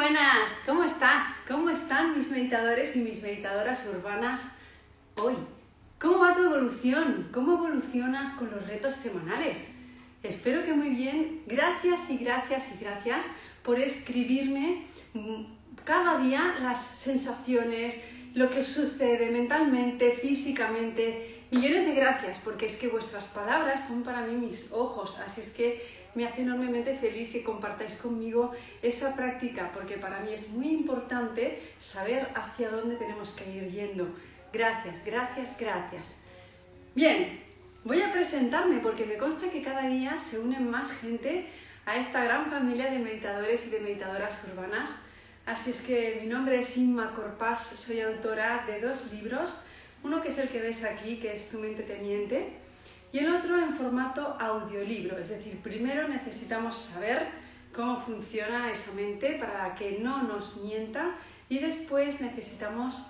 buenas, ¿cómo estás? ¿Cómo están mis meditadores y mis meditadoras urbanas hoy? ¿Cómo va tu evolución? ¿Cómo evolucionas con los retos semanales? Espero que muy bien. Gracias y gracias y gracias por escribirme cada día las sensaciones, lo que os sucede mentalmente, físicamente. Millones de gracias, porque es que vuestras palabras son para mí mis ojos, así es que me hace enormemente feliz que compartáis conmigo esa práctica, porque para mí es muy importante saber hacia dónde tenemos que ir yendo. Gracias, gracias, gracias. Bien, voy a presentarme porque me consta que cada día se unen más gente a esta gran familia de meditadores y de meditadoras urbanas. Así es que mi nombre es Inma Corpás, soy autora de 2 libros, uno que es el que ves aquí, que es Tu mente te miente, y el otro en formato audiolibro, es decir, primero necesitamos saber cómo funciona esa mente para que no nos mienta y después necesitamos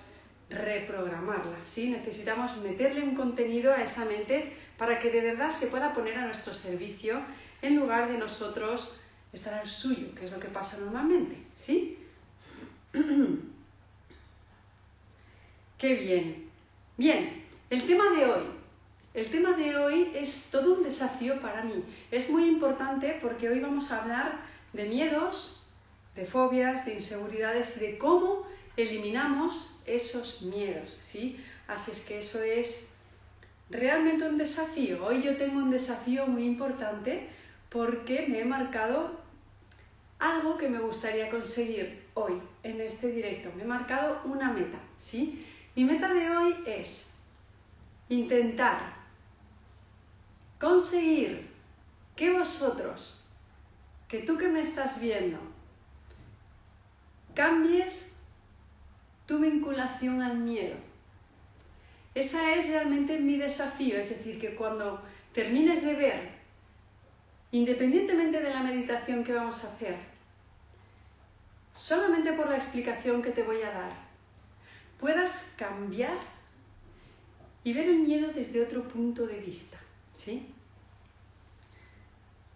reprogramarla, ¿sí? Necesitamos meterle un contenido a esa mente para que de verdad se pueda poner a nuestro servicio en lugar de nosotros estar al suyo, que es lo que pasa normalmente, ¿sí? ¡Qué bien! Bien, el tema de hoy es todo un desafío para mí. Es muy importante porque hoy vamos a hablar de miedos, de fobias, de inseguridades y de cómo eliminamos esos miedos, ¿sí? Así es que eso es realmente un desafío. Hoy yo tengo un desafío muy importante porque me he marcado algo que me gustaría conseguir hoy en este directo. Me he marcado una meta, ¿sí? Mi meta de hoy es intentar conseguir que vosotros, que tú que me estás viendo, cambies tu vinculación al miedo. Ese es realmente mi desafío, es decir, que cuando termines de ver, independientemente de la meditación que vamos a hacer, solamente por la explicación que te voy a dar, puedas cambiar y ver el miedo desde otro punto de vista, ¿sí?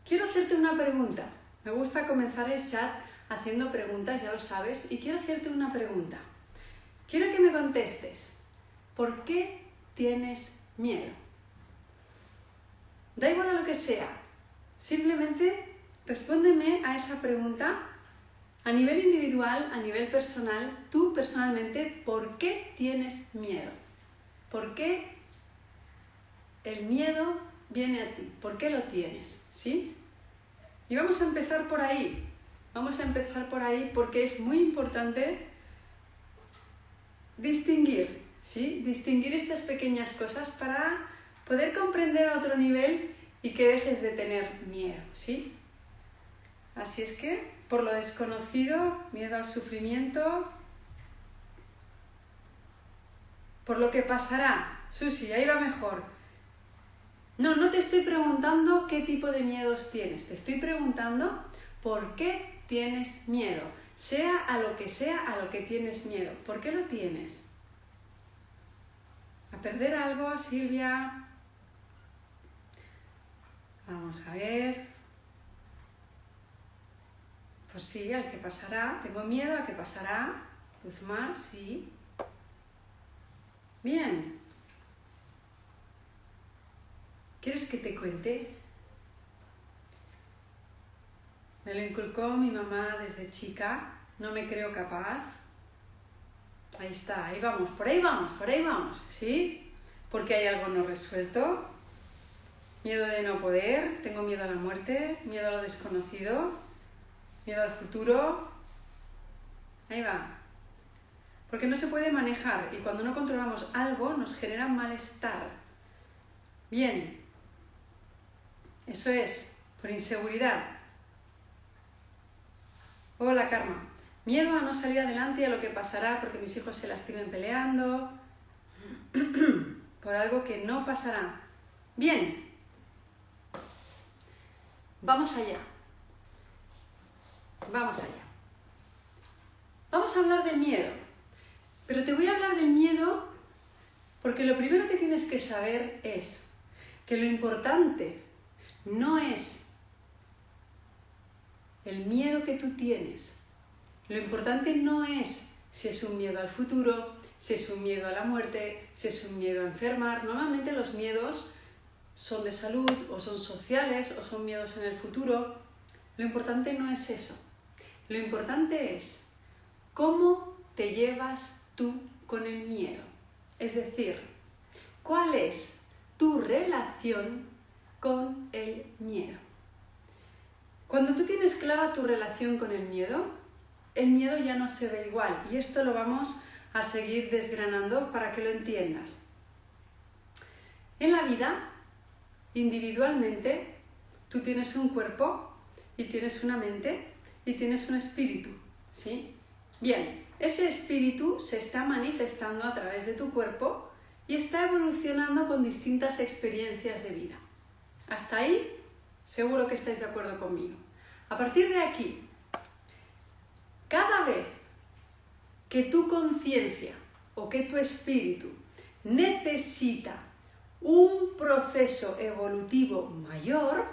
Quiero hacerte una pregunta. Me gusta comenzar el chat haciendo preguntas, ya lo sabes, y quiero hacerte una pregunta. Quiero que me contestes. ¿Por qué tienes miedo? Da igual a lo que sea. Simplemente respóndeme a esa pregunta a nivel individual, a nivel personal, tú personalmente, ¿por qué tienes miedo? ¿Por qué el miedo viene a ti? ¿Por qué lo tienes? ¿Sí? Y vamos a empezar por ahí. Vamos a empezar por ahí porque es muy importante distinguir, ¿sí? Distinguir estas pequeñas cosas para poder comprender a otro nivel y que dejes de tener miedo, ¿sí? Así es que, por lo desconocido, miedo al sufrimiento, por lo que pasará. Susi, ahí va mejor. No te estoy preguntando qué tipo de miedos tienes, te estoy preguntando por qué tienes miedo. Sea a lo que tienes miedo. ¿Por qué lo tienes? ¿A perder algo, Silvia? Vamos a ver. Pues sí, al que pasará. Tengo miedo a que pasará. Guzmán, sí. Bien. ¿Quieres que te cuente? Me lo inculcó mi mamá desde chica. No me creo capaz. Ahí está, ahí vamos, por ahí vamos, ¿sí? Porque hay algo no resuelto. Miedo de no poder, tengo miedo a la muerte, miedo a lo desconocido, miedo al futuro. Ahí va. Porque no se puede manejar y cuando no controlamos algo nos genera malestar. Bien. Eso es, por inseguridad. Hola, Karma. Miedo a no salir adelante y a lo que pasará porque mis hijos se lastimen peleando. Por algo que no pasará. Bien. Vamos allá. Vamos allá. Vamos a hablar del miedo. Pero te voy a hablar del miedo porque lo primero que tienes que saber es que lo importante no es el miedo que tú tienes. Lo importante no es si es un miedo al futuro, si es un miedo a la muerte, si es un miedo a enfermar. Normalmente los miedos son de salud o son sociales o son miedos en el futuro. Lo importante no es eso. Lo importante es cómo te llevas tú con el miedo. Es decir, ¿cuál es tu relación con el miedo? Cuando tú tienes clara tu relación con el miedo ya no se ve igual. Y esto lo vamos a seguir desgranando para que lo entiendas. En la vida, individualmente, tú tienes un cuerpo y tienes una mente y tienes un espíritu, ¿sí? Bien, ese espíritu se está manifestando a través de tu cuerpo y está evolucionando con distintas experiencias de vida. Hasta ahí, seguro que estáis de acuerdo conmigo. A partir de aquí, cada vez que tu conciencia o que tu espíritu necesita un proceso evolutivo mayor,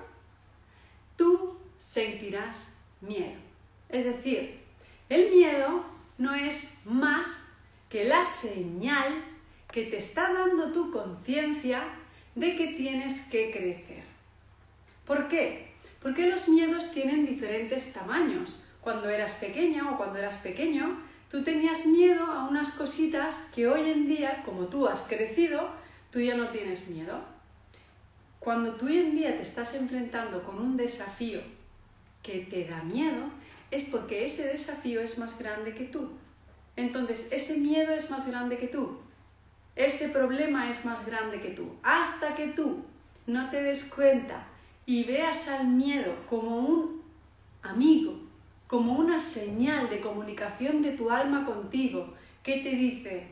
tú sentirás miedo. Es decir, el miedo no es más que la señal que te está dando tu conciencia de que tienes que crecer. ¿Por qué? Porque los miedos tienen diferentes tamaños. Cuando eras pequeña o cuando eras pequeño, tú tenías miedo a unas cositas que hoy en día, como tú has crecido, tú ya no tienes miedo. Cuando tú hoy en día te estás enfrentando con un desafío que te da miedo, es porque ese desafío es más grande que tú. Entonces, ese miedo es más grande que tú. Ese problema es más grande que tú. Hasta que tú no te des cuenta y veas al miedo como un amigo, como una señal de comunicación de tu alma contigo, que te dice,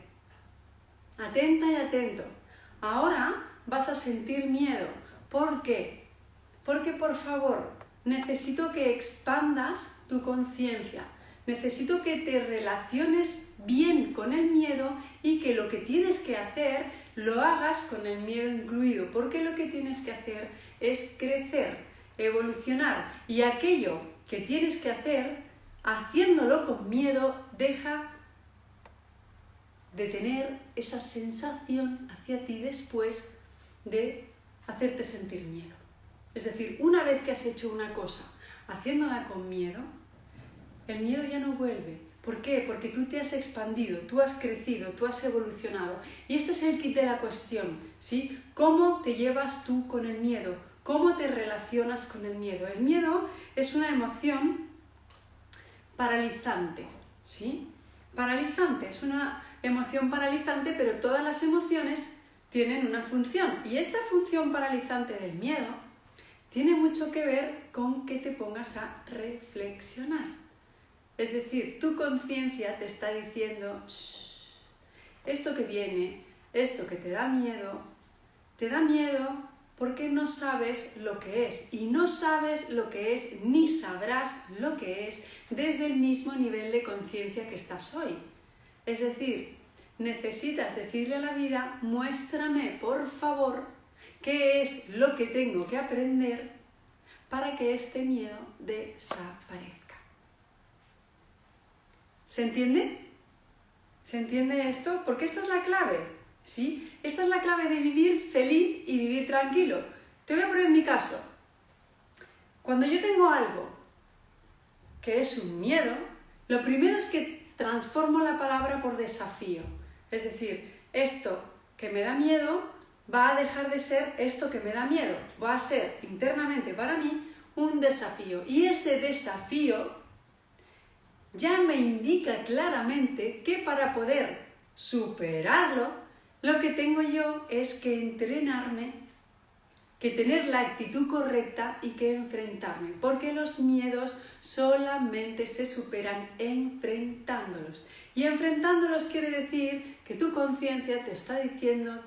atenta y atento, ahora vas a sentir miedo. ¿Por qué? Porque, por favor, necesito que expandas tu conciencia, necesito que te relaciones bien con el miedo y que lo que tienes que hacer lo hagas con el miedo incluido, porque lo que tienes que hacer es crecer, evolucionar, y aquello que tienes que hacer, haciéndolo con miedo, deja de tener esa sensación hacia ti después de hacerte sentir miedo. Es decir, una vez que has hecho una cosa haciéndola con miedo, el miedo ya no vuelve. ¿Por qué? Porque tú te has expandido, tú has crecido, tú has evolucionado. Y este es el kit de la cuestión, ¿sí? ¿Cómo te llevas tú con el miedo? ¿Cómo te relacionas con el miedo? El miedo es una emoción paralizante, ¿sí? Paralizante, es una emoción paralizante, pero todas las emociones tienen una función. Y esta función paralizante del miedo tiene mucho que ver con que te pongas a reflexionar. Es decir, tu conciencia te está diciendo, esto que viene, esto que te da miedo porque no sabes lo que es. Y no sabes lo que es, ni sabrás lo que es desde el mismo nivel de conciencia que estás hoy. Es decir, necesitas decirle a la vida, muéstrame, por favor, qué es lo que tengo que aprender para que este miedo desaparezca. ¿Se entiende? ¿Se entiende esto? Porque esta es la clave, ¿sí? Esta es la clave de vivir feliz y vivir tranquilo. Te voy a poner mi caso. Cuando yo tengo algo que es un miedo, lo primero es que transformo la palabra por desafío. Es decir, esto que me da miedo va a dejar de ser esto que me da miedo. Va a ser internamente para mí un desafío. Y ese desafío ya me indica claramente que para poder superarlo, lo que tengo yo es que entrenarme, que tener la actitud correcta y que enfrentarme, porque los miedos solamente se superan enfrentándolos. Y enfrentándolos quiere decir que tu conciencia te está diciendo,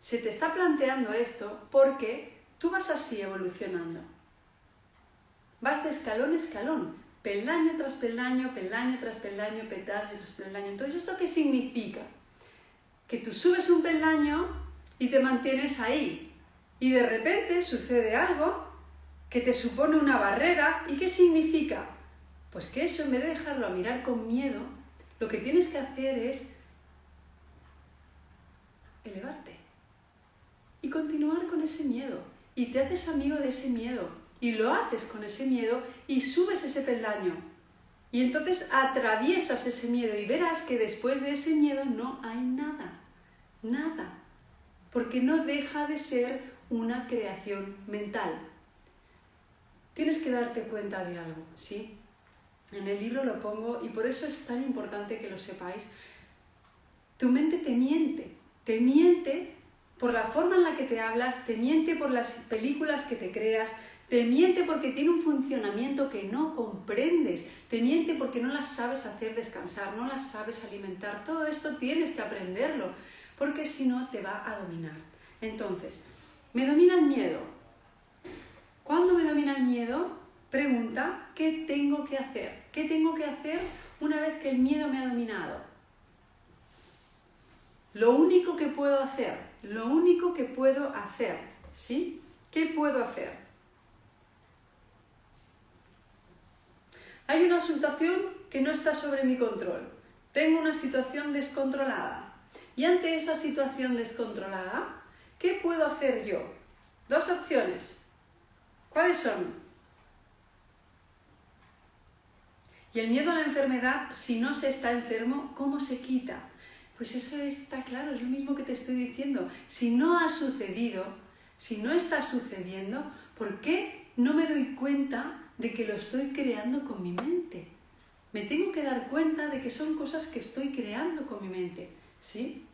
se te está planteando esto porque tú vas así evolucionando. Vas de escalón a escalón. Peldaño tras peldaño, peldaño tras peldaño, peldaño tras peldaño. Entonces, ¿esto qué significa? Que tú subes un peldaño y te mantienes ahí. Y de repente sucede algo que te supone una barrera. ¿Y qué significa? Pues que eso, en vez de dejarlo a mirar con miedo, lo que tienes que hacer es elevarte y continuar con ese miedo. Y te haces amigo de ese miedo y lo haces con ese miedo y subes ese peldaño. Y entonces atraviesas ese miedo y verás que después de ese miedo no hay nada, nada. Porque no deja de ser una creación mental. Tienes que darte cuenta de algo, ¿sí? En el libro lo pongo y por eso es tan importante que lo sepáis. Tu mente te miente por la forma en la que te hablas, te miente por las películas que te creas, te miente porque tiene un funcionamiento que no comprendes, te miente porque no las sabes hacer descansar, no las sabes alimentar. Todo esto tienes que aprenderlo, porque si no te va a dominar. Entonces, ¿me domina el miedo? ¿Cuándo me domina el miedo? Pregunta, ¿qué tengo que hacer? ¿Qué tengo que hacer una vez que el miedo me ha dominado? Lo único que puedo hacer, ¿sí? ¿Qué puedo hacer? Hay una situación que no está sobre mi control. Tengo una situación descontrolada. Y ante esa situación descontrolada, ¿qué puedo hacer yo? Dos opciones. ¿Cuáles son? Y el miedo a la enfermedad, si no se está enfermo, ¿cómo se quita? Pues eso está claro, es lo mismo que te estoy diciendo. Si no ha sucedido, si no está sucediendo, ¿por qué no me doy cuenta de que lo estoy creando con mi mente? Me tengo que dar cuenta de que son cosas que estoy creando con mi mente, ¿sí?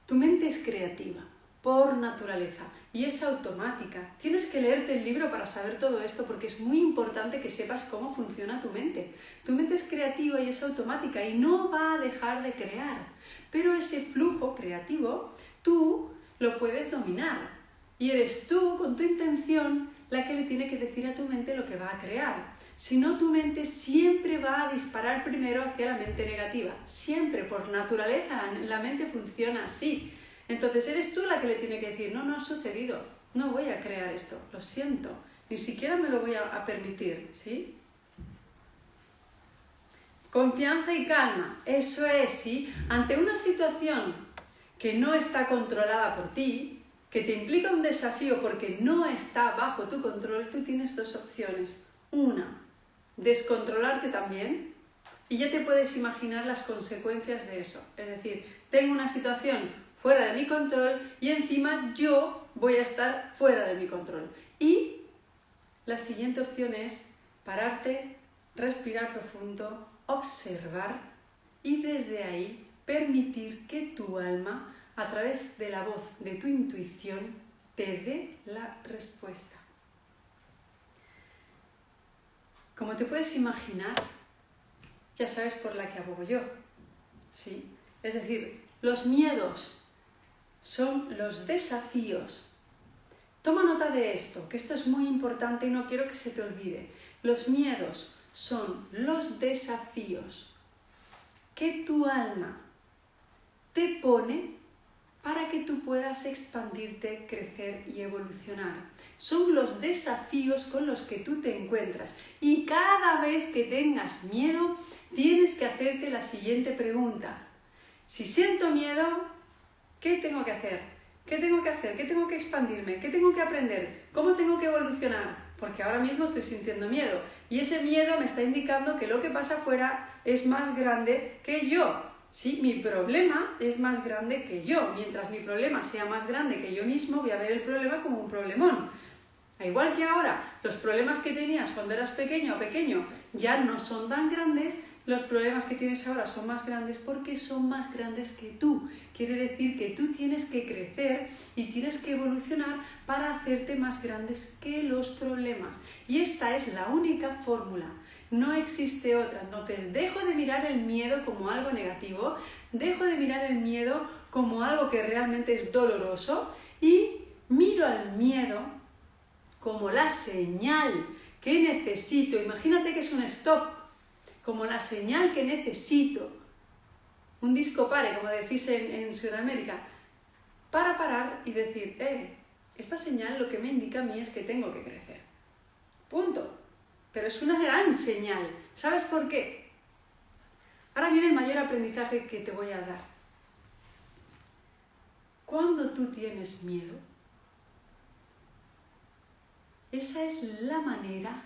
Tu mente es creativa, por naturaleza, y es automática. Tienes que leerte el libro para saber todo esto, porque es muy importante que sepas cómo funciona tu mente. Tu mente es creativa y es automática, y no va a dejar de crear. Pero ese flujo creativo, tú lo puedes dominar. Y eres tú, con tu intención, la que le tiene que decir a tu mente lo que va a crear. Si no, tu mente siempre va a disparar primero hacia la mente negativa. Siempre, por naturaleza, la mente funciona así. Entonces eres tú la que le tiene que decir, no, no ha sucedido, no voy a crear esto, lo siento, ni siquiera me lo voy a permitir, ¿sí? Confianza y calma, eso es, ¿sí? Ante una situación que no está controlada por ti, que te implica un desafío porque no está bajo tu control, tú tienes dos opciones. Una, descontrolarte también, y ya te puedes imaginar las consecuencias de eso. Es decir, tengo una situación fuera de mi control y encima yo voy a estar fuera de mi control. Y la siguiente opción es pararte, respirar profundo, observar y desde ahí permitir que tu alma, a través de la voz de tu intuición, te dé la respuesta. Como te puedes imaginar, ya sabes por la que abogo yo, ¿sí? Es decir, los miedos son los desafíos. Toma nota de esto, que esto es muy importante y no quiero que se te olvide. Los miedos son los desafíos que tu alma te pone para que tú puedas expandirte, crecer y evolucionar. Son los desafíos con los que tú te encuentras. Y cada vez que tengas miedo, tienes que hacerte la siguiente pregunta. Si siento miedo, ¿qué tengo que hacer? ¿Qué tengo que hacer? ¿Qué tengo que expandirme? ¿Qué tengo que aprender? ¿Cómo tengo que evolucionar? Porque ahora mismo estoy sintiendo miedo. Y ese miedo me está indicando que lo que pasa afuera es más grande que yo. Sí, mi problema es más grande que yo. Mientras mi problema sea más grande que yo mismo, voy a ver el problema como un problemón. Igual que ahora, los problemas que tenías cuando eras pequeño o pequeño ya no son tan grandes, los problemas que tienes ahora son más grandes porque son más grandes que tú. Quiere decir que tú tienes que crecer y tienes que evolucionar para hacerte más grandes que los problemas. Y esta es la única fórmula. No existe otra. Entonces, dejo de mirar el miedo como algo negativo, dejo de mirar el miedo como algo que realmente es doloroso y miro al miedo como la señal que necesito. Imagínate que es un stop. Como la señal que necesito, un disco pare, como decís en Sudamérica, para parar y decir, esta señal lo que me indica a mí es que tengo que crecer. Punto. pero es una gran señal. ¿Sabes por qué? Ahora viene el mayor aprendizaje que te voy a dar. Cuando tú tienes miedo, esa es la manera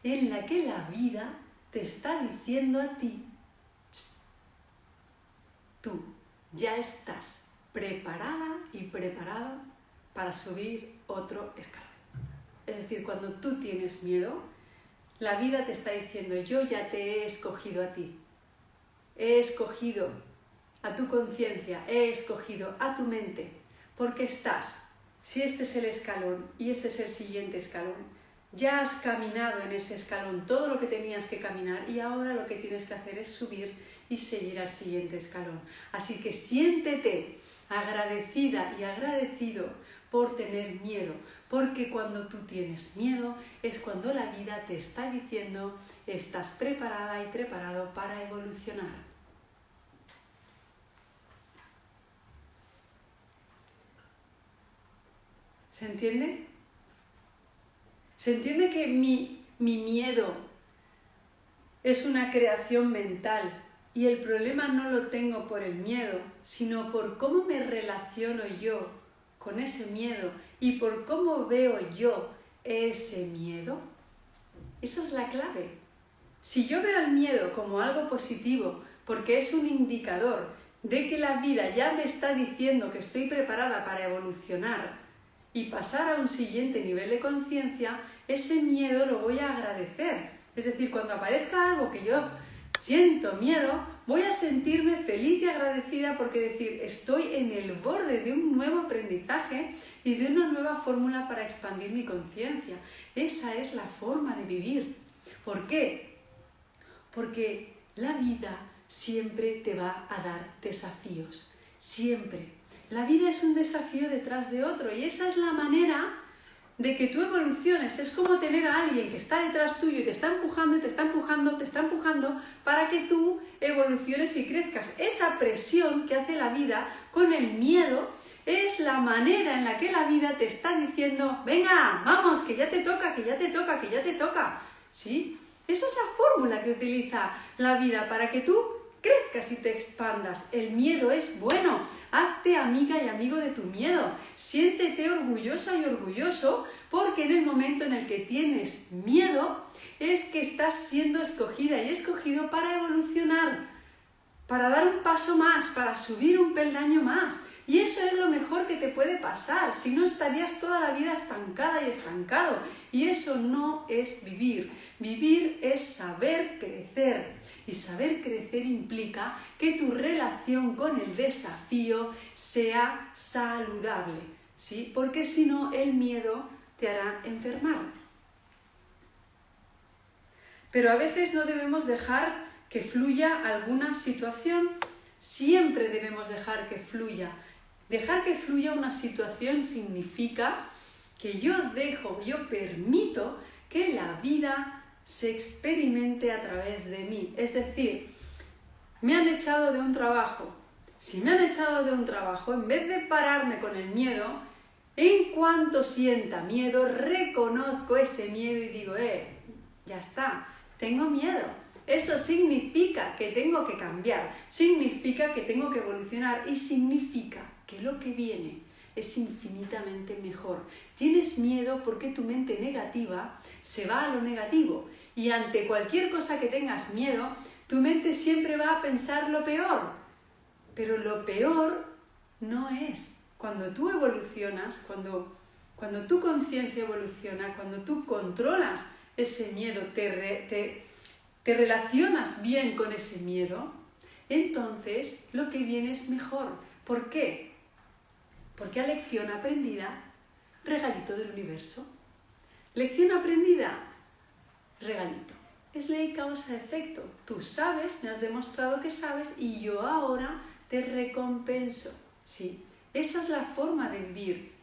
en la que la vida te está diciendo a ti, tú ya estás preparada y preparado para subir otro escalón. Es decir, cuando tú tienes miedo, la vida te está diciendo, yo ya te he escogido a ti. He escogido a tu conciencia, he escogido a tu mente, porque estás, si este es el escalón y este es el siguiente escalón, ya has caminado en ese escalón todo lo que tenías que caminar y ahora lo que tienes que hacer es subir y seguir al siguiente escalón. Así que siéntete agradecida y agradecido por tener miedo, porque cuando tú tienes miedo es cuando la vida te está diciendo estás preparada y preparado para evolucionar. ¿Se entiende? ¿Se entiende que mi miedo es una creación mental y el problema no lo tengo por el miedo, sino por cómo me relaciono yo con ese miedo y por cómo veo yo ese miedo? Esa es la clave. Si yo veo el miedo como algo positivo, porque es un indicador de que la vida ya me está diciendo que estoy preparada para evolucionar y pasar a un siguiente nivel de conciencia, ese miedo lo voy a agradecer. Es decir, cuando aparezca algo que yo siento miedo, voy a sentirme feliz y agradecida porque decir, estoy en el borde de un nuevo aprendizaje y de una nueva fórmula para expandir mi conciencia. Esa es la forma de vivir. ¿Por qué? Porque la vida siempre te va a dar desafíos. Siempre. La vida es un desafío detrás de otro y esa es la manera de que tú evoluciones. Es como tener a alguien que está detrás tuyo y te está empujando y te está empujando, te está empujando para que tú evoluciones y crezcas. Esa presión que hace la vida con el miedo es la manera en la que la vida te está diciendo, venga, vamos, que ya te toca, que ya te toca, que ya te toca. ¿Sí? Esa es la fórmula que utiliza la vida para que tú crezcas y te expandas. El miedo es bueno. Hazte amiga y amigo de tu miedo. Siéntete orgullosa y orgulloso porque en el momento en el que tienes miedo es que estás siendo escogida y escogido para evolucionar, para dar un paso más, para subir un peldaño más. Y eso es lo mejor que te puede pasar. Si no, estarías toda la vida estancada y estancado. Y eso no es vivir. Vivir es saber crecer. Y saber crecer implica que tu relación con el desafío sea saludable, ¿sí? Porque si no, el miedo te hará enfermar. Pero a veces no debemos dejar que fluya alguna situación. Siempre debemos dejar que fluya. Dejar que fluya una situación significa que yo permito que la vida se experimente a través de mí. Es decir, me han echado de un trabajo. Si me han echado de un trabajo, en vez de pararme con el miedo, en cuanto sienta miedo, reconozco ese miedo y digo, ya está, tengo miedo. Eso significa que tengo que cambiar, significa que tengo que evolucionar y significa que lo que viene es infinitamente mejor. Tienes miedo porque tu mente negativa se va a lo negativo y ante cualquier cosa que tengas miedo, tu mente siempre va a pensar lo peor. Pero lo peor no es. Cuando tú evolucionas, cuando tu conciencia evoluciona, cuando tú controlas ese miedo, te relacionas bien con ese miedo, entonces lo que viene es mejor. ¿Por qué? Porque a lección aprendida, regalito del universo. Lección aprendida, regalito. Es ley causa-efecto. Tú sabes, me has demostrado que sabes y yo ahora te recompenso. Sí, esa es la forma de vivir.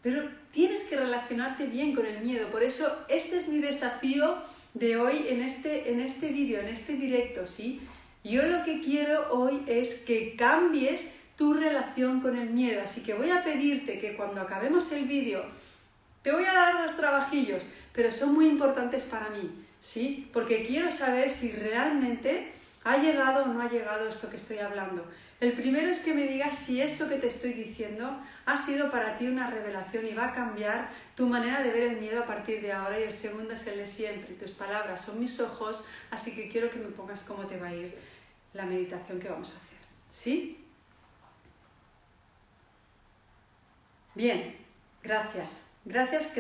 Pero tienes que relacionarte bien con el miedo. Por eso este es mi desafío de hoy en este vídeo, en este directo, ¿sí? Yo lo que quiero hoy es que cambies tu relación con el miedo. Así que voy a pedirte que cuando acabemos el vídeo, te voy a dar 2 trabajillos, pero son muy importantes para mí. ¿sí? Porque quiero saber si realmente ha llegado o no ha llegado esto que estoy hablando. El primero es que me digas si esto que te estoy diciendo ha sido para ti una revelación y va a cambiar tu manera de ver el miedo a partir de ahora. Y el segundo es el de siempre. Tus palabras son mis ojos, así que quiero que me pongas cómo te va a ir la meditación que vamos a hacer. ¿Sí? Bien, gracias. Gracias.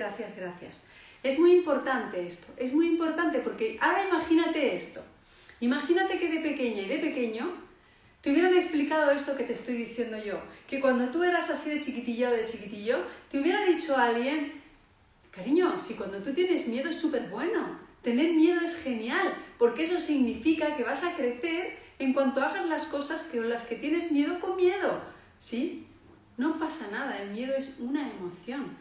Es muy importante esto. Es muy importante porque ahora imagínate esto. Imagínate que de pequeña y de pequeño te hubieran explicado esto que te estoy diciendo yo, que cuando tú eras así de chiquitillo o de chiquitillo, te hubiera dicho a alguien, cariño, si cuando tú tienes miedo es súper bueno, tener miedo es genial, porque eso significa que vas a crecer en cuanto hagas las cosas con las que tienes miedo con miedo, ¿sí? No pasa nada, el miedo es una emoción.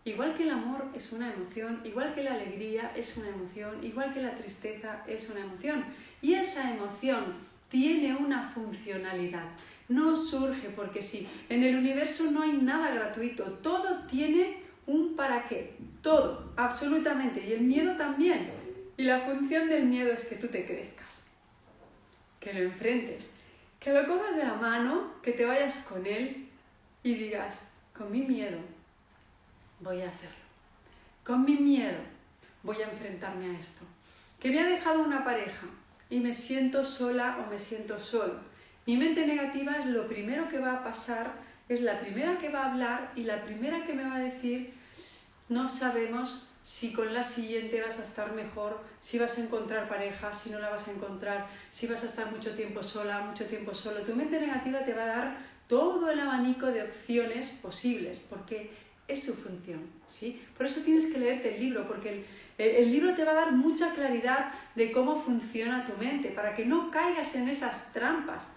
Igual que el amor es una emoción, igual que la alegría es una emoción, igual que la tristeza es una emoción. Y esa emoción tiene una funcionalidad, no surge porque sí. En el universo no hay nada gratuito, todo tiene un para qué, todo, absolutamente, y el miedo también. Y la función del miedo es que tú te crezcas, que lo enfrentes, que lo cojas de la mano, que te vayas con él y digas, con mi miedo voy a hacerlo, con mi miedo voy a enfrentarme a esto. Que me ha dejado una pareja y me siento sola o me siento solo. Mi mente negativa es lo primero que va a pasar, es la primera que va a hablar y la primera que me va a decir, no sabemos si con la siguiente vas a estar mejor, si vas a encontrar pareja, si no la vas a encontrar, si vas a estar mucho tiempo sola, mucho tiempo solo. Tu mente negativa te va a dar todo el abanico de opciones posibles, porque es su función, ¿sí? Por eso tienes que leerte el libro, porque el libro te va a dar mucha claridad de cómo funciona tu mente, para que no caigas en esas trampas.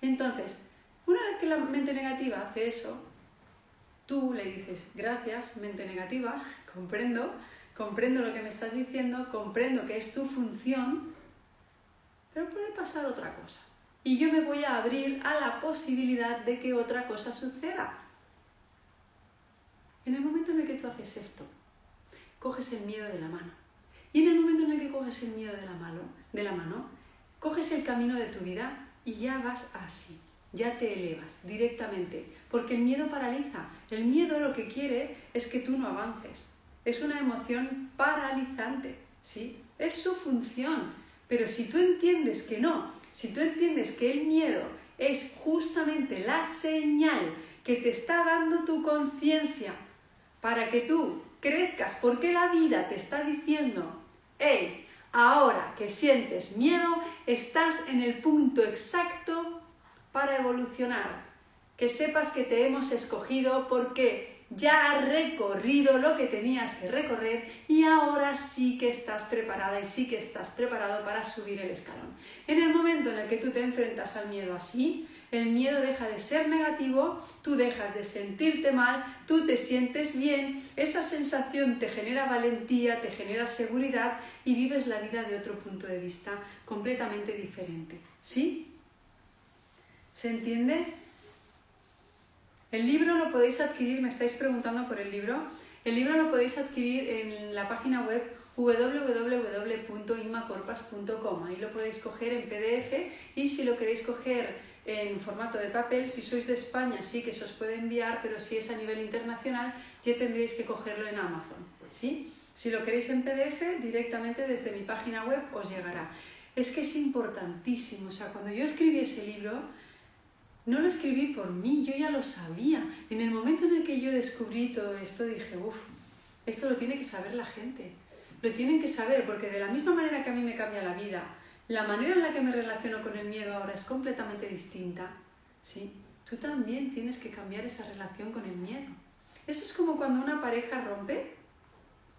Entonces, una vez que la mente negativa hace eso, tú le dices, gracias, mente negativa, comprendo lo que me estás diciendo, comprendo que es tu función, pero puede pasar otra cosa. Y yo me voy a abrir a la posibilidad de que otra cosa suceda. En el momento en el que tú haces esto, coges el miedo de la mano. Y en el momento en el que coges el miedo de la mano, coges el camino de tu vida y ya vas así, ya te elevas directamente, porque el miedo paraliza. El miedo lo que quiere es que tú no avances. Es una emoción paralizante, ¿sí? Es su función. Pero si tú entiendes que no, si tú entiendes que el miedo es justamente la señal que te está dando tu conciencia para que tú crezcas, porque la vida te está diciendo, hey, ahora que sientes miedo, estás en el punto exacto para evolucionar. Que sepas que te hemos escogido porque ya has recorrido lo que tenías que recorrer y ahora sí que estás preparada y sí que estás preparado para subir el escalón. En el momento en el que tú te enfrentas al miedo así, el miedo deja de ser negativo, tú dejas de sentirte mal, tú te sientes bien, esa sensación te genera valentía, te genera seguridad y vives la vida de otro punto de vista completamente diferente. ¿Sí? ¿Se entiende? El libro lo podéis adquirir, me estáis preguntando por el libro. El libro lo podéis adquirir en la página web www.inmacorpas.com. Ahí lo podéis coger en PDF y si lo queréis coger en formato de papel, si sois de España sí que se os puede enviar, pero si es a nivel internacional ya tendréis que cogerlo en Amazon, ¿sí? Si lo queréis en PDF, directamente desde mi página web os llegará. Es que es importantísimo, o sea, cuando yo escribí ese libro, no lo escribí por mí, yo ya lo sabía. En el momento en el que yo descubrí todo esto, dije, esto lo tiene que saber la gente. Lo tienen que saber, porque de la misma manera que a mí me cambia la vida, la manera en la que me relaciono con el miedo ahora es completamente distinta, ¿sí? Tú también tienes que cambiar esa relación con el miedo. Eso es como cuando una pareja rompe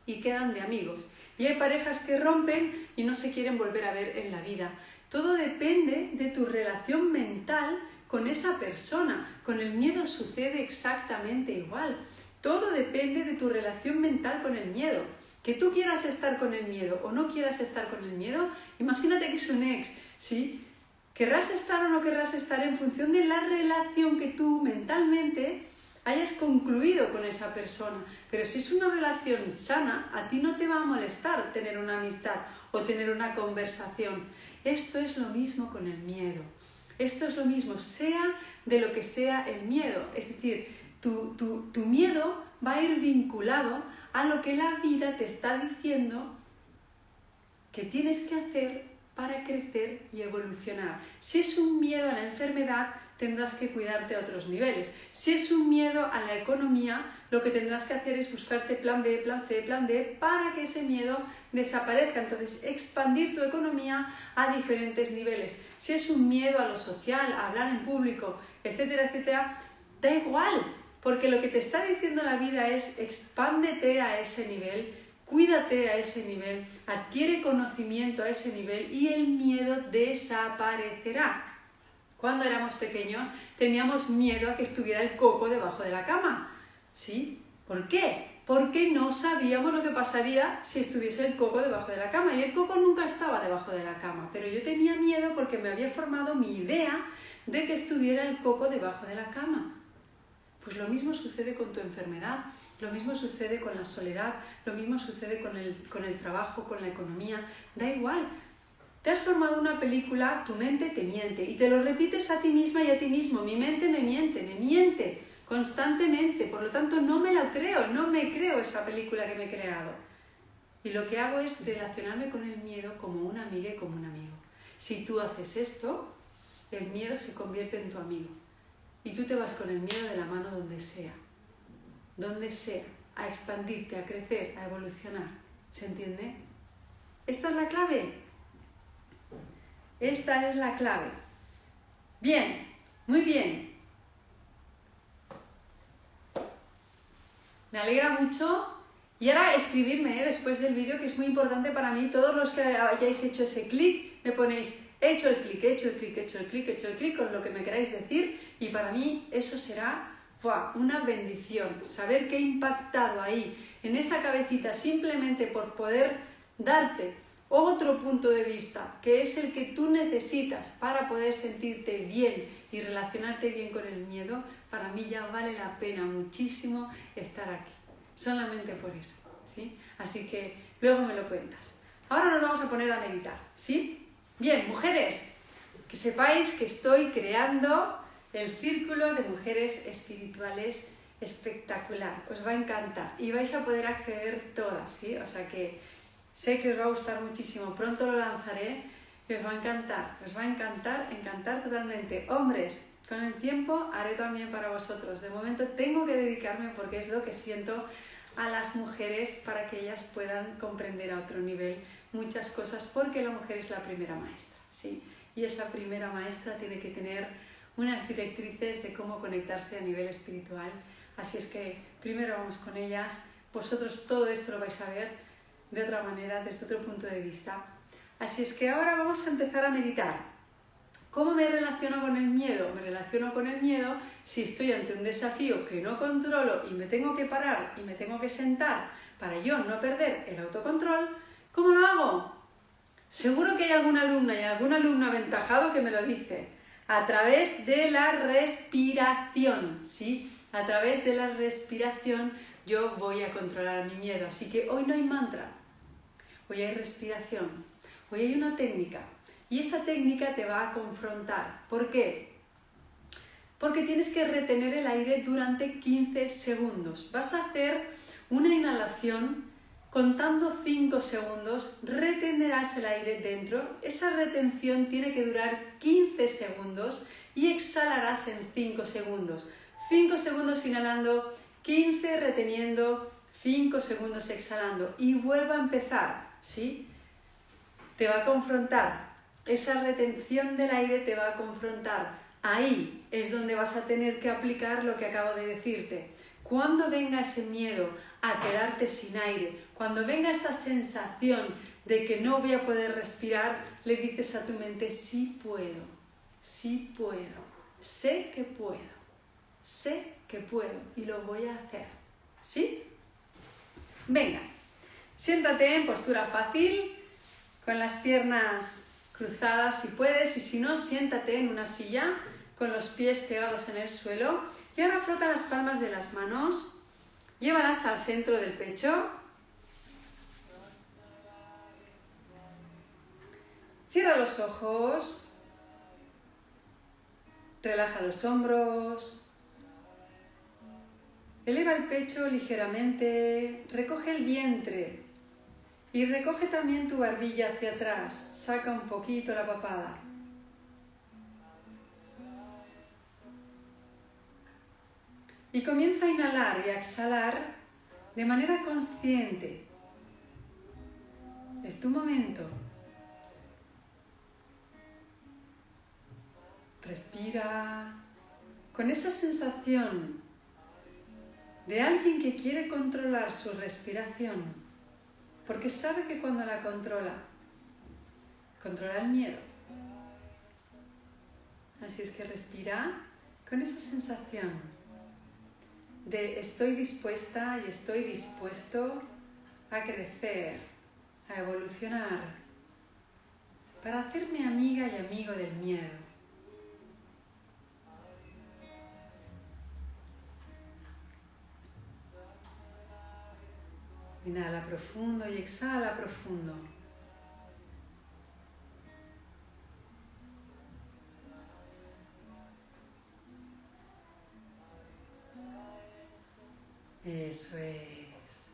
y quedan de amigos. Y hay parejas que rompen y no se quieren volver a ver en la vida. Todo depende de tu relación mental con esa persona. Con el miedo sucede exactamente igual. Todo depende de tu relación mental con el miedo. Que tú quieras estar con el miedo o no quieras estar con el miedo, imagínate que es un ex, ¿sí? Querrás estar o no querrás estar en función de la relación que tú mentalmente hayas concluido con esa persona. Pero si es una relación sana, a ti no te va a molestar tener una amistad o tener una conversación. Esto es lo mismo con el miedo. Esto es lo mismo, sea de lo que sea el miedo. Es decir, tu miedo va a ir vinculado a lo que la vida te está diciendo que tienes que hacer para crecer y evolucionar. Si es un miedo a la enfermedad, tendrás que cuidarte a otros niveles. Si es un miedo a la economía, lo que tendrás que hacer es buscarte plan B, plan C, plan D para que ese miedo desaparezca. Entonces, expandir tu economía a diferentes niveles. Si es un miedo a lo social, a hablar en público, etcétera, etcétera, da igual, porque lo que te está diciendo la vida es expándete a ese nivel, cuídate a ese nivel, adquiere conocimiento a ese nivel y el miedo desaparecerá. Cuando éramos pequeños teníamos miedo a que estuviera el coco debajo de la cama. ¿Sí? ¿Por qué? Porque no sabíamos lo que pasaría si estuviese el coco debajo de la cama. Y el coco nunca estaba debajo de la cama. Pero yo tenía miedo porque me había formado mi idea de que estuviera el coco debajo de la cama. Pues lo mismo sucede con tu enfermedad, lo mismo sucede con la soledad, lo mismo sucede con el trabajo, con la economía. Da igual. Te has formado una película, tu mente te miente y te lo repites a ti misma y a ti mismo. Mi mente me miente constantemente, por lo tanto no me la creo, no me creo esa película que me he creado. Y lo que hago es relacionarme con el miedo como una amiga y como un amigo. Si tú haces esto, el miedo se convierte en tu amigo y tú te vas con el miedo de la mano donde sea, a expandirte, a crecer, a evolucionar. ¿Se entiende? ¿Esta es la clave? Esta es la clave. Bien, muy bien. Me alegra mucho. Y ahora escribirme después del vídeo, que es muy importante para mí. Todos los que hayáis hecho ese clic, me ponéis, he hecho el clic con lo que me queráis decir. Y para mí eso será una bendición. Saber que he impactado ahí, en esa cabecita, simplemente por poder darte otro punto de vista, que es el que tú necesitas para poder sentirte bien y relacionarte bien con el miedo, para mí ya vale la pena muchísimo estar aquí. Solamente por eso, ¿sí? Así que luego me lo cuentas. Ahora nos vamos a poner a meditar, ¿sí? Bien, mujeres, que sepáis que estoy creando el Círculo de Mujeres Espirituales espectacular. Os va a encantar y vais a poder acceder todas, ¿sí? O sea que sé que os va a gustar muchísimo, pronto lo lanzaré y os va a encantar totalmente. Hombres, con el tiempo haré también para vosotros. De momento tengo que dedicarme, porque es lo que siento, a las mujeres para que ellas puedan comprender a otro nivel muchas cosas, porque la mujer es la primera maestra, ¿sí? Y esa primera maestra tiene que tener unas directrices de cómo conectarse a nivel espiritual. Así es que primero vamos con ellas. Vosotros todo esto lo vais a ver de otra manera, desde otro punto de vista. Así es que ahora vamos a empezar a meditar. ¿Cómo me relaciono con el miedo? Me relaciono con el miedo si estoy ante un desafío que no controlo y me tengo que parar y me tengo que sentar para yo no perder el autocontrol. ¿Cómo lo hago? Seguro que hay alguna alumna y algún alumno aventajado que me lo dice. A través de la respiración, ¿sí? A través de la respiración yo voy a controlar mi miedo. Así que hoy no hay mantra. Hoy hay respiración, hoy hay una técnica y esa técnica te va a confrontar. ¿Por qué? Porque tienes que retener el aire durante 15 segundos. Vas a hacer una inhalación contando 5 segundos, retendrás el aire dentro, esa retención tiene que durar 15 segundos y exhalarás en 5 segundos. 5 segundos inhalando, 15 reteniendo, 5 segundos exhalando y vuelvo a empezar. ¿Sí? Te va a confrontar, esa retención del aire te va a confrontar. Ahí es donde vas a tener que aplicar lo que acabo de decirte. Cuando venga ese miedo a quedarte sin aire, cuando venga esa sensación de que no voy a poder respirar, le dices a tu mente, sí puedo, sé que puedo y lo voy a hacer. ¿Sí? Venga. Siéntate en postura fácil, con las piernas cruzadas si puedes, y si no, siéntate en una silla con los pies pegados en el suelo. Y ahora frota las palmas de las manos, llévalas al centro del pecho. Cierra los ojos, relaja los hombros, eleva el pecho ligeramente, recoge el vientre y recoge también tu barbilla hacia atrás, saca un poquito la papada. Y comienza a inhalar y a exhalar de manera consciente. Es tu momento. Respira con esa sensación de alguien que quiere controlar su respiración, porque sabe que cuando la controla el miedo. Así es que respira con esa sensación de estoy dispuesta y estoy dispuesto a crecer, a evolucionar, para hacerme amiga y amigo del miedo. Inhala profundo y exhala profundo. Eso es.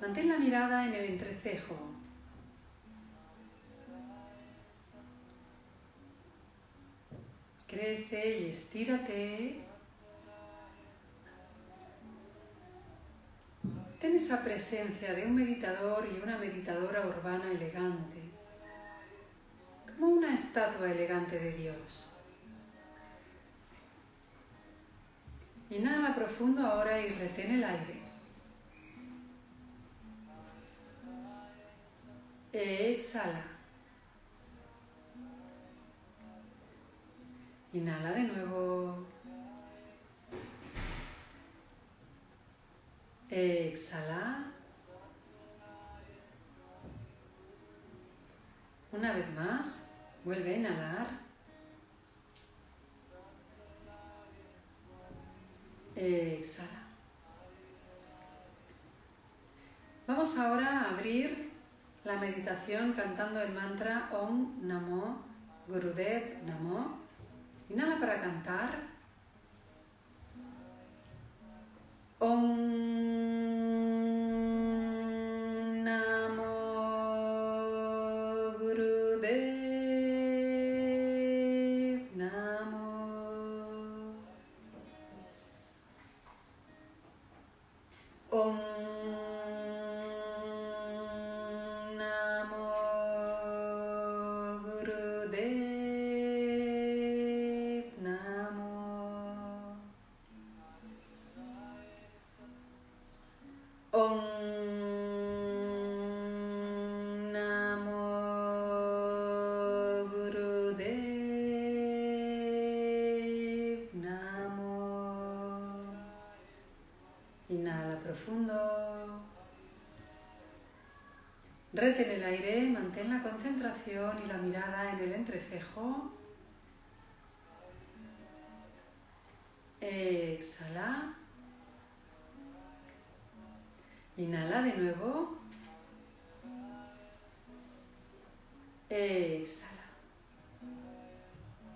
Mantén la mirada en el entrecejo. Crece y estírate. Ten esa presencia de un meditador y una meditadora urbana elegante, como una estatua elegante de Dios. Inhala profundo ahora y retén el aire. Exhala. Inhala de nuevo. Exhala. Una vez más, vuelve a inhalar. Exhala. Vamos ahora a abrir la meditación cantando el mantra Om Namo Gurudev Namo. Inhala para cantar. Om Namo Gurudev Namo. Om Namo Gurudev Namo. Om Namo Gurudev Namo. Inhala profundo. Retén el aire, mantén la concentración y la mirada en el entrecejo. Exhala. Inhala de nuevo. Exhala.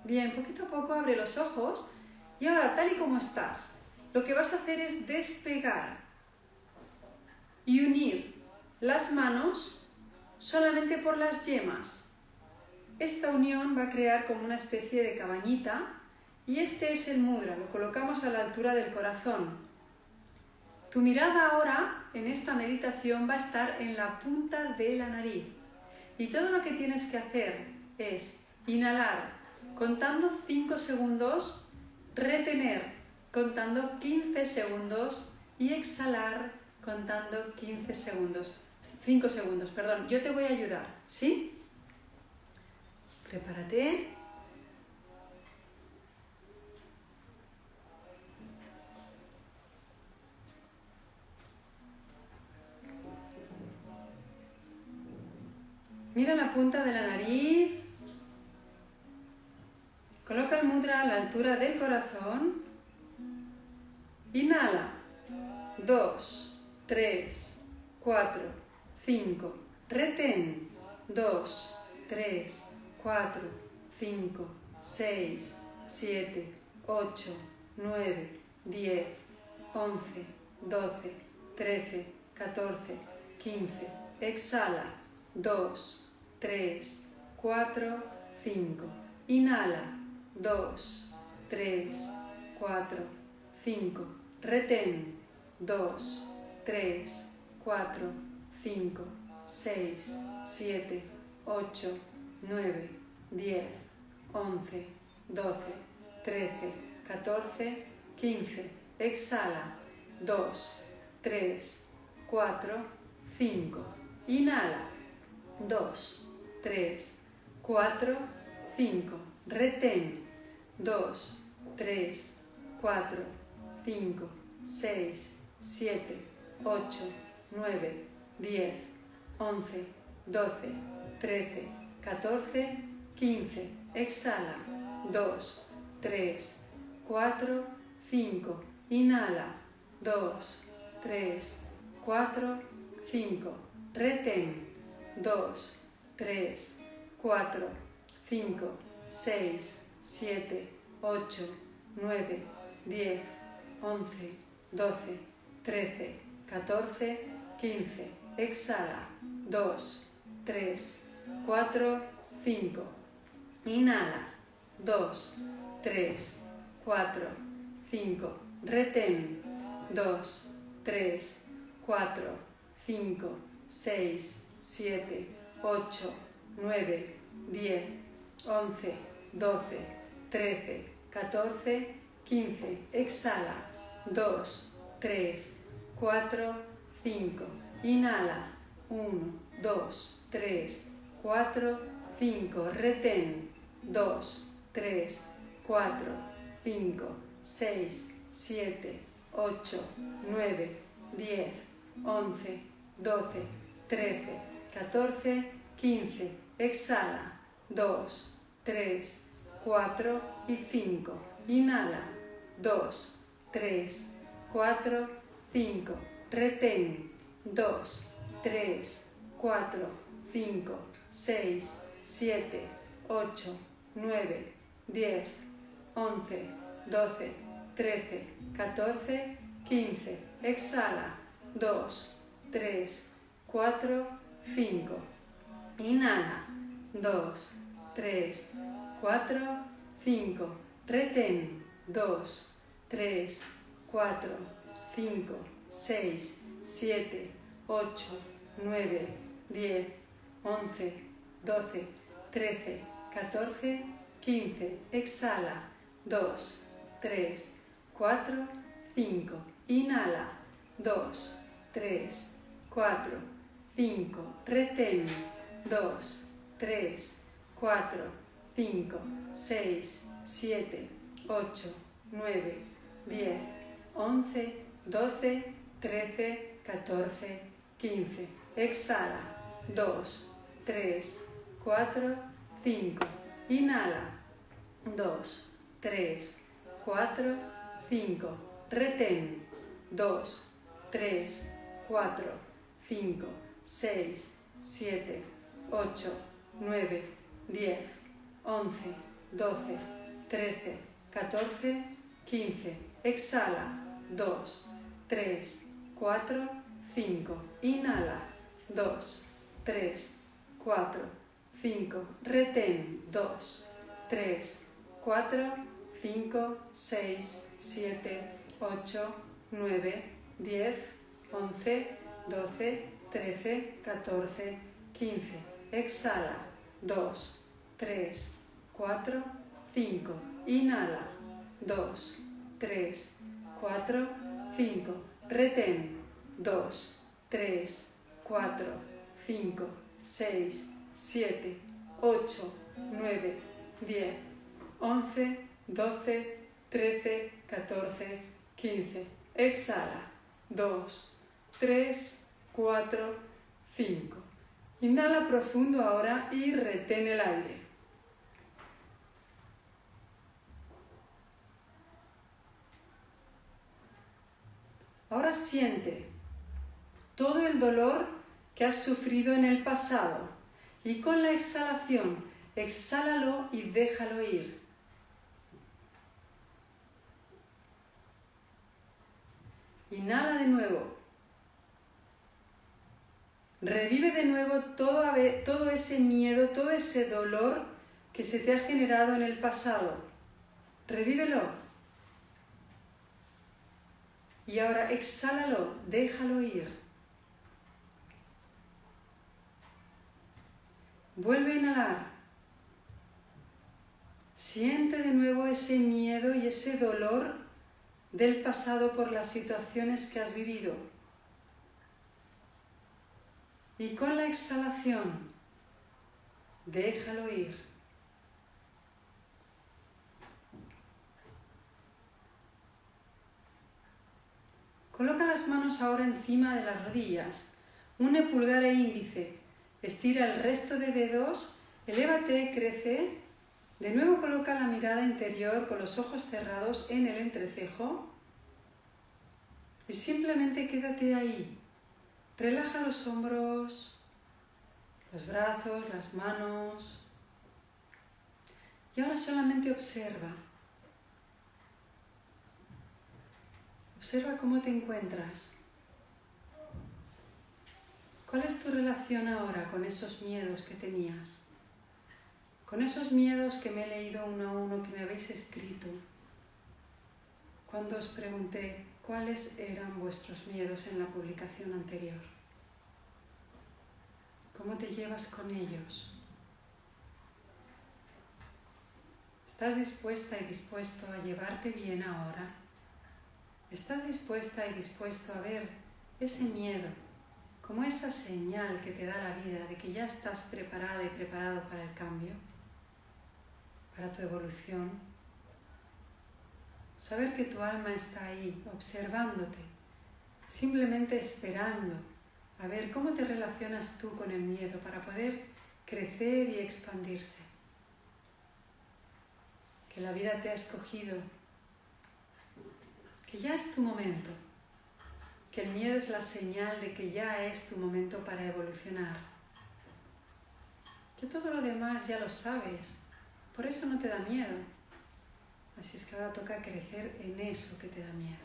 Bien, poquito a poco abre los ojos y ahora, tal y como estás, lo que vas a hacer es despegar y unir las manos solamente por las yemas. Esta unión va a crear como una especie de cabañita y este es el mudra, lo colocamos a la altura del corazón. Tu mirada ahora en esta meditación va a estar en la punta de la nariz y todo lo que tienes que hacer es inhalar contando 5 segundos, retener contando 15 segundos y exhalar contando 5 segundos. Yo te voy a ayudar, ¿sí? Prepárate. Mira la punta de la nariz. Coloca el mudra mudra a la altura del corazón. Inhala. 2, 3, 4, 5. Retén. 2, 3, 4, 5, 6, 7, 8, 9, 10, 11, 12, 13, 14, 15. Exhala. 2, 3, 4, 5. Inhala. 2, 3, 4, 5. Retén. 2, 3, 4, 5, 6, 7, 8, 9, 10, 11, 12, 13, 14, 15. Exhala. 2, 3, 4, 5. Inhala. 2, 3, 4, 5. Retén. 2, 3, 4, 5, 6, 7, 8, 9, 10, 11, 12, 13, 14, 15. Exhala. 2, 3, 4, 5. Inhala. 2, 3, 4, 5. Retén. 2, 3, 4, 5, 6, 7, 8, 9, 10, 11, 12, 13, 14, 15. Exhala. 2, 3, 4, 5. Inhala. 2, 3, 4, 5. Retén. 2, 3, 4, 5, 6, 7, 8, 9, 10, 11, 12, 13, 14, 15. Exhala. 2, 3, 4, 5. Inhala. 1, 2, 3, 4, 5. Retén. 2, 3, 4, 5, 6, 7, 8, 9, 10, 11, 12, 13, 14, 15. Exhala. 2, 3, 4 y 5. Inhala. 2, 3, 4, 5. Retén. 2, 3, 4, 5, 6, 7, 8, 9, 10, 11, 12, 13, 14, 15. Exhala. 2, 3, 4, 5. Inhala. 2, 3, 4, 5. Retén. 2, 3, 4, 5, 6, 7, 8, 9, 10, 11, 12, 13, 14, 15. Exhala. 2, 3, 4, 5. Inhala. 2, 3, 4, 5. Retén. 2, 3, 4, 5, 6, 7, 8, 9, 10, 11, 12, 13, 14, 15. Exhala. 2, 3, 4, 5. Inhala. 2, 3, 4, 5. Retén. 2, 3, 4, 5, 6, 7, 8, 9, 10, 11, 12, 13, 14, 15. Exhala. 2, 3, 4, 5. Inhala. 2, 3, 4, 5. Retén. 2, 3, 4, 5, 6, 7, 8, 9, 10, 11, 12, 13, 14, 15. Exhala. 2, 3, 4, 5. Inhala. 2, 3, 4, 5. Retén. 2, 3, 4, 5, 6, 7, 8, 9, 10, 11, 12, 13, 14, 15. Exhala. 2, 3, 4, 5. Inhala profundo ahora y retén el aire. Ahora siente todo el dolor que has sufrido en el pasado y con la exhalación, exhálalo y déjalo ir. Inhala de nuevo. Revive de nuevo todo ese miedo, todo ese dolor que se te ha generado en el pasado. Revívelo. Y ahora exhálalo, déjalo ir. Vuelve a inhalar. Siente de nuevo ese miedo y ese dolor del pasado por las situaciones que has vivido. Y con la exhalación, déjalo ir. Coloca las manos ahora encima de las rodillas. Une pulgar e índice. Estira el resto de dedos. Elévate, crece. De nuevo coloca la mirada interior con los ojos cerrados en el entrecejo. Y simplemente quédate ahí. Relaja los hombros, los brazos, las manos. Y ahora solamente observa. Observa cómo te encuentras. ¿Cuál es tu relación ahora con esos miedos que tenías? Con esos miedos que me he leído uno a uno, que me habéis escrito. Cuando os pregunté cuáles eran vuestros miedos en la publicación anterior. ¿Cómo te llevas con ellos? ¿Estás dispuesta y dispuesto a llevarte bien ahora? ¿Estás dispuesta y dispuesto a ver ese miedo como esa señal que te da la vida de que ya estás preparada y preparado para el cambio, para tu evolución? Saber que tu alma está ahí, observándote, simplemente esperando a ver cómo te relacionas tú con el miedo para poder crecer y expandirse. Que la vida te ha escogido, que ya es tu momento, que el miedo es la señal de que ya es tu momento para evolucionar. Que todo lo demás ya lo sabes, por eso no te da miedo. Así es que ahora toca crecer en eso que te da miedo.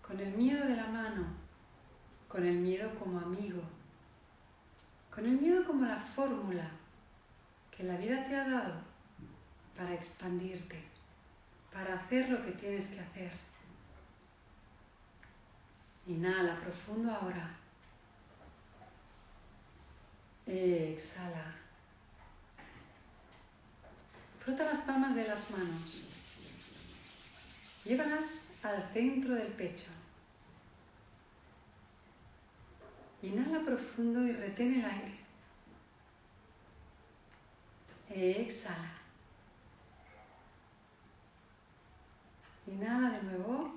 Con el miedo de la mano, con el miedo como amigo, con el miedo como la fórmula que la vida te ha dado para expandirte, para hacer lo que tienes que hacer. Inhala profundo ahora. Exhala. Frota las palmas de las manos. Llévalas al centro del pecho. Inhala profundo y retén el aire. Exhala. Inhala de nuevo.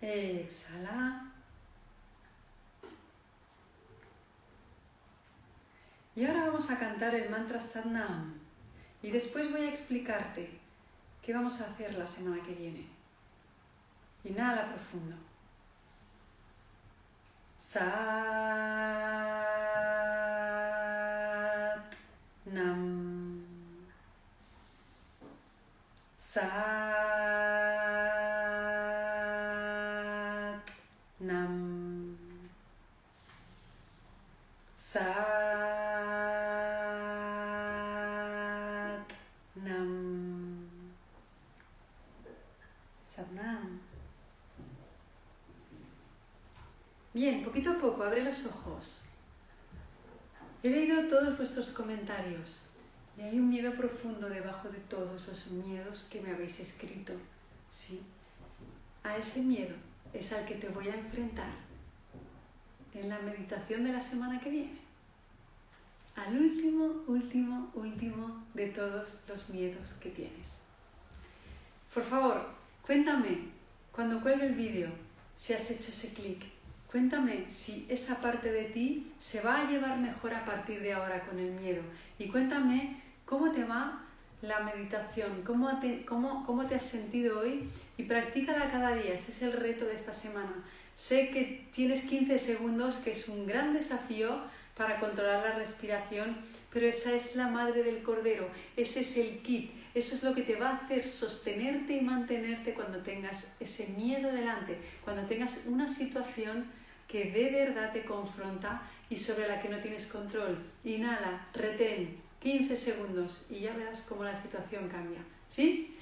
Exhala. Y ahora vamos a cantar el mantra Sat Nam. Y después voy a explicarte qué vamos a hacer la semana que viene. Inhala profundo. Sat Nam. Sat Nam. Sat Nam. Sat Nam. Bien, poquito a poco, abre los ojos. He leído todos vuestros comentarios y hay un miedo profundo debajo de todos los miedos que me habéis escrito. Sí, a ese miedo es al que te voy a enfrentar en la meditación de la semana que viene. Al último de todos los miedos que tienes. Por favor, cuéntame cuando cuelgue el vídeo si has hecho ese clic. Cuéntame si esa parte de ti se va a llevar mejor a partir de ahora con el miedo. Y cuéntame cómo te va la meditación, cómo te has sentido hoy y practícala cada día. Ese es el reto de esta semana. Sé que tienes 15 segundos, que es un gran desafío para controlar la respiración, pero esa es la madre del cordero, ese es el kit, eso es lo que te va a hacer sostenerte y mantenerte cuando tengas ese miedo delante, cuando tengas una situación que de verdad te confronta y sobre la que no tienes control. Inhala, retén 15 segundos y ya verás cómo la situación cambia. ¿Sí?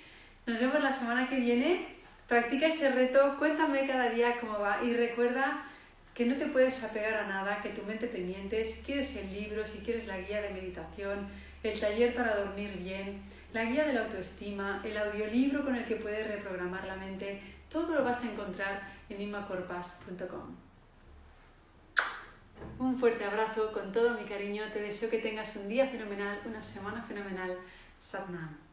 Nos vemos la semana que viene. Practica ese reto, cuéntame cada día cómo va y recuerda que no te puedes apegar a nada, que tu mente te miente. Si quieres el libro, si quieres la guía de meditación, el taller para dormir bien, la guía de la autoestima, el audiolibro con el que puedes reprogramar la mente, todo lo vas a encontrar en inmacorpas.com. Un fuerte abrazo con todo mi cariño, te deseo que tengas un día fenomenal, una semana fenomenal. Sat Nam.